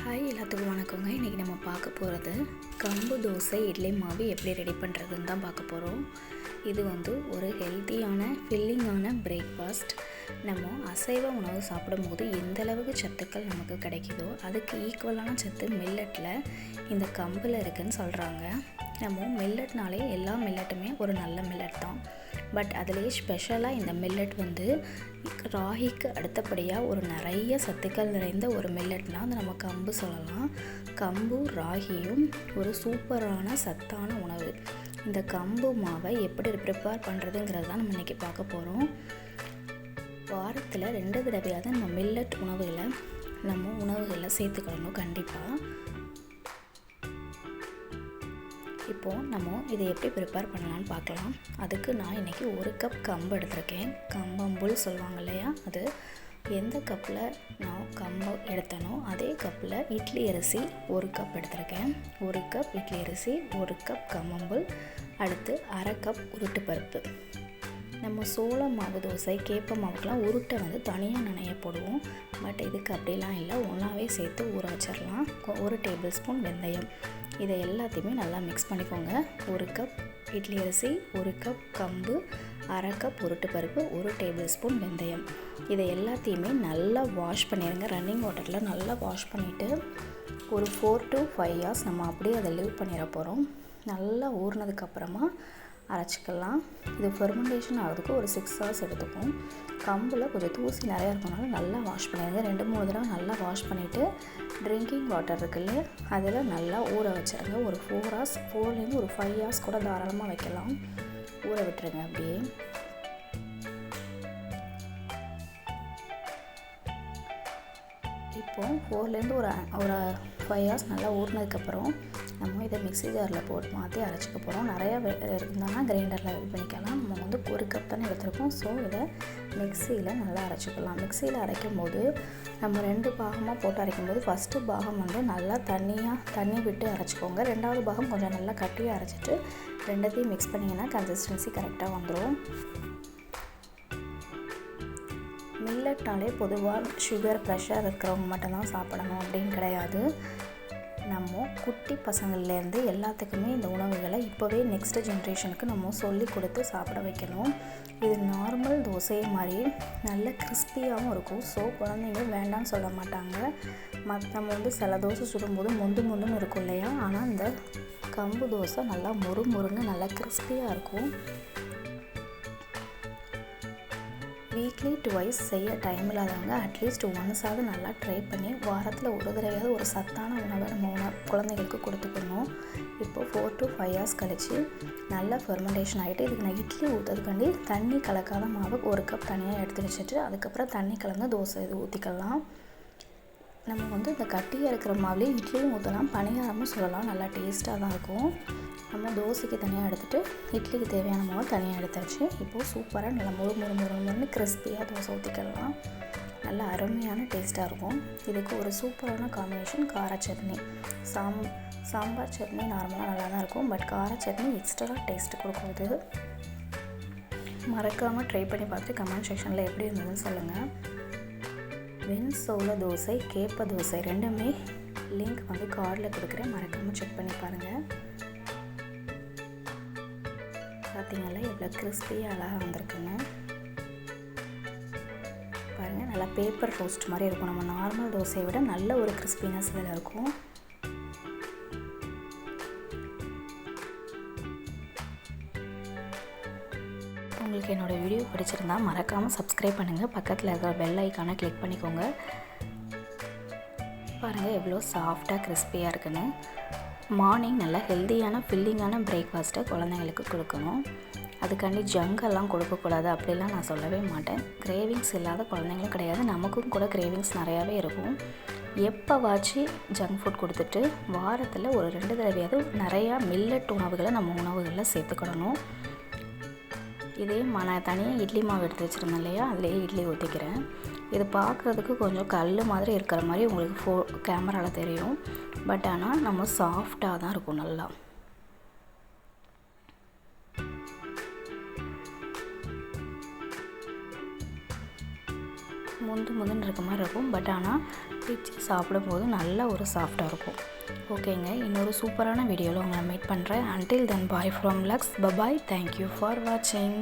Hi எல்லாத்துக்கும் வணக்கங்க. இன்றைக்கி நம்ம பார்க்க போகிறது கம்பு தோசை இட்லி மாவு எப்படி ரெடி பண்ணுறதுன்னு தான் பார்க்க போகிறோம். இது ஒரு ஹெல்த்தியான ஃபில்லிங்கான பிரேக்ஃபாஸ்ட். நம்ம அசைவ உணவு சாப்பிடும்போது எந்த அளவுக்கு சத்துக்கள் நமக்கு கிடைக்குதோ அதுக்கு ஈக்குவலான சத்து மில்லட்டில் இந்த கம்பில் இருக்குதுன்னு சொல்கிறாங்க. நம்ம மில்லட்னாலே எல்லா மில்லட்டுமே ஒரு நல்ல மில்லட் தான். பட் அதிலே ஸ்பெஷலாக இந்த மில்லட் ராகிக்கு அடுத்தபடியாக நிறைய சத்துக்கள் நிறைந்த ஒரு மில்லட்னால் அது நம்ம கம்பு சொல்லலாம். கம்பு ராகியும் ஒரு சூப்பரான சத்தான உணவு. இந்த கம்பு மாவை எப்படி ப்ரிப்பேர் பண்ணுறதுங்கிறது தான் நம்ம இன்றைக்கி பார்க்க போகிறோம். வாரத்தில் 2 தடவையாவது நம்ம மில்லட் உணவுகளில் சேர்த்துக்கணும் கண்டிப்பாக. இப்போது நம்ம இதை எப்படி ப்ரிப்பேர் பண்ணலான்னு பார்க்கலாம். அதுக்கு நான் இன்றைக்கி 1 கப் கம்பு எடுத்திருக்கேன். கம்பம்புல் சொல்லுவாங்க இல்லையா, அது எந்த கப்பில் நான் கம்பு எடுத்தனோ அதே கப்பில் இட்லி அரிசி 1 கப் எடுத்திருக்கேன். 1 கப் இட்லி அரிசி, 1 கப் கம்பம்புல், அடுத்து 1/2 கப் உருட்டு பருப்பு. நம்ம சோள மாவு தோசை கேப்ப மாவுக்கெலாம் உருட்டை தனியாக நனைய போடுவோம். பட் இதுக்கு அப்படிலாம் இல்லை, ஒன்றாவே சேர்த்து ஊற வச்சிடலாம். 1 டேபிள் ஸ்பூன் வெந்தயம். இதை எல்லாத்தையுமே நல்லா மிக்ஸ் பண்ணிக்கோங்க. 1 கப் இட்லி அரிசி, 1 கப் கம்பு, 1/2 கப் உருட்டு பருப்பு, 1 டேபிள் ஸ்பூன் வெந்தயம். இதை எல்லாத்தையுமே நல்லா வாஷ் பண்ணிடுங்க. ரன்னிங் வாட்டரில் நல்லா வாஷ் பண்ணிவிட்டு ஒரு 4 to 5 hours நம்ம அப்படியே அதை லீவ் பண்ணிட போகிறோம். நல்லா ஊறினதுக்கப்புறமா அரைச்சிக்கலாம். இது ஃபெர்மெண்டேஷன் ஆகிறதுக்கு ஒரு 6 hours எடுத்துக்கும். கம்பில் கொஞ்சம் தூசி நிறையா இருக்கனால நல்லா வாஷ் பண்ணிடுங்க. 2-3 தடவை நல்லா வாஷ் பண்ணிவிட்டு ட்ரிங்கிங் வாட்டர் இருக்குல்ல, அதில் நல்லா ஊற வச்சுருங்க. ஒரு 4 hours, 4லேருந்து ஒரு 5 hours கூட தாராளமாக வைக்கலாம். ஊற விட்டுருங்க. அப்படியே இப்போது 4லேருந்து ஒரு 5 hours நல்லா ஊறினதுக்கப்புறம் நம்ம இதை மிக்ஸி ஜாரில் போட்டு மாற்றி அரைச்சிக்க போகிறோம். நிறையா இருந்தாங்கன்னா கிரைண்டரில் இது பண்ணிக்கலாம். நம்ம 1 கப் தானே எடுத்துருக்கோம். ஸோ இதை மிக்சியில் நல்லா அரைச்சிக்கலாம். மிக்சியில் அரைக்கும் போது நம்ம 2 பாகமாக போட்டு அரைக்கும் போது ஃபஸ்ட்டு பாகம் நல்லா தண்ணி விட்டு அரைச்சிக்கோங்க. 2வது பாகம் கொஞ்சம் நல்லா கட்டியாக அரைச்சிட்டு 2த்தையும் மிக்ஸ் பண்ணிங்கன்னா கன்சிஸ்டன்சி கரெக்டாக வந்துடும். மில்லட்னாலே பொதுவாக சுகர், ப்ரெஷர் இருக்கிறவங்க மட்டும்தான் சாப்பிடணும் அப்படின்னு கிடையாது. நம்ம குட்டி பசங்கள்லேருந்து எல்லாத்துக்குமே இந்த உணவுகளை இப்போவே நெக்ஸ்ட் ஜென்ரேஷனுக்கு நம்ம சொல்லி கொடுத்து சாப்பிட வைக்கணும். இது நார்மல் தோசை மாதிரி நல்ல கிறிஸ்பியாகவும் இருக்கும். ஸோ குழந்தைங்க வேண்டாம்னு சொல்ல மாட்டாங்க. நம்ம சில தோசை சுடும்போது மொந்துன்னு இருக்கும் இல்லையா, ஆனால் இந்த கம்பு தோசை நல்லா மொறுன்னு நல்லா கிறிஸ்பியாக இருக்கும். வீக்லி 2 செய்ய டைம் இல்லாதவங்க அட்லீஸ்ட் ஒன்ஸாவது நல்லா ட்ரை பண்ணி வாரத்தில் ஒரு தடவையாவது ஒரு சத்தான உணவை நம்ம குழந்தைங்களுக்கு கொடுத்துக்கணும். இப்போது 4 to 5 hours கழித்து நல்லா ஃபெர்மெண்டேஷன் ஆகிட்டு இதுக்கு நான் இட்லி ஊற்றுறதுக்காண்டி தண்ணி கலக்காத மாவு 1 கப் தனியாக எடுத்து வச்சுட்டு அதுக்கப்புறம் தண்ணி கலந்து தோசை இது ஊற்றிக்கலாம். நம்ம இந்த கட்டியாக இருக்கிற மாவுலேயே இட்லியும் ஊற்றலாம், பணியாரமும் சொல்லலாம். நல்லா டேஸ்ட்டாக தான் இருக்கும். நம்ம தோசைக்கு தனியாக எடுத்துகிட்டு இட்லிக்கு தேவையான மாவு தனியாக எடுத்தாச்சு. இப்போது சூப்பராக நல்லா மொறு கிறிஸ்பியாக தோசை ஊற்றிக்கலாம். நல்லா அருமையான டேஸ்ட்டாக இருக்கும். இதுக்கு ஒரு சூப்பரான காம்பினேஷன் கார சட்னி. சாம்பார் சட்னி நார்மலாக நல்லா தான் இருக்கும். பட் கார சட்னி எக்ஸ்ட்ரா டேஸ்ட்டு கொடுக்குறது. மறக்காமல் ட்ரை பண்ணி பார்த்துட்டு கமெண்ட் செக்ஷனில் எப்படி இருந்ததுன்னு சொல்லுங்கள். சோள தோசை, கேப்ப தோசை 2மே லிங்க் கார்டில் கொடுக்குறேன். மறக்காமல் செக் பண்ணி பாருங்கள். பார்த்தீங்களா எவ்வளோ கிறிஸ்பியாக அழகாக வந்திருக்குங்க. பாருங்கள், நல்லா பேப்பர் ரோஸ்ட் மாதிரி இருக்கும். நம்ம நார்மல் தோசையை விட நல்ல ஒரு கிறிஸ்பினஸ் இதில் இருக்கும். உங்களுக்கு என்னோடய வீடியோ பிடிச்சிருந்தா மறக்காமல் சப்ஸ்கிரைப் பண்ணுங்கள். பக்கத்தில் இருக்கிற பெல் ஐக்கானை கிளிக் பண்ணிக்கோங்க. பாருங்கள் எவ்வளோ சாஃப்டாக கிறிஸ்பியாக இருக்குன்னு. மார்னிங் நல்லா ஹெல்த்தியான ஃபில்லிங்கான பிரேக்ஃபாஸ்ட்டை குழந்தைங்களுக்கு கொடுக்கணும். அதுக்காண்டி ஜங்கெல்லாம் கொடுக்கக்கூடாது அப்படிலாம் நான் சொல்லவே மாட்டேன். கிரேவிங்ஸ் இல்லாத குழந்தைங்களும் கிடையாது, நமக்கும் கூட கிரேவிங்ஸ் நிறையாவே இருக்கும். எப்போவாச்சு ஜங்க் ஃபுட் கொடுத்துட்டு வாரத்தில் ஒரு 2 தடவையாவது நிறையா மில்லட் உணவுகளை நம்ம உணவுகளில் சேர்த்துக்கிடணும். இதே நான் தனியாக இட்லி மாவு எடுத்து வச்சுருந்தேன் இல்லையா, அதிலேயே இட்லி ஊற்றிக்கிறேன். இது பார்க்குறதுக்கு கொஞ்சம் கல் மாதிரி இருக்கிற மாதிரி உங்களுக்கு கேமராவில் தெரியும். பட் ஆனால் நம்ம சாஃப்டாக தான் இருக்கும். நல்லா முந்துன்னு இருக்க மாதிரி இருக்கும். பட் ஆனால் பிச்சு சாப்பிடும்போது நல்ல ஒரு சாஃப்டாக இருக்கும். ஓகேங்க, இன்னொரு சூப்பரான வீடியோவில் உங்களை மீட் பண்ணுறேன். Until then, bye from Lux. Bye bye. Thank you for watching.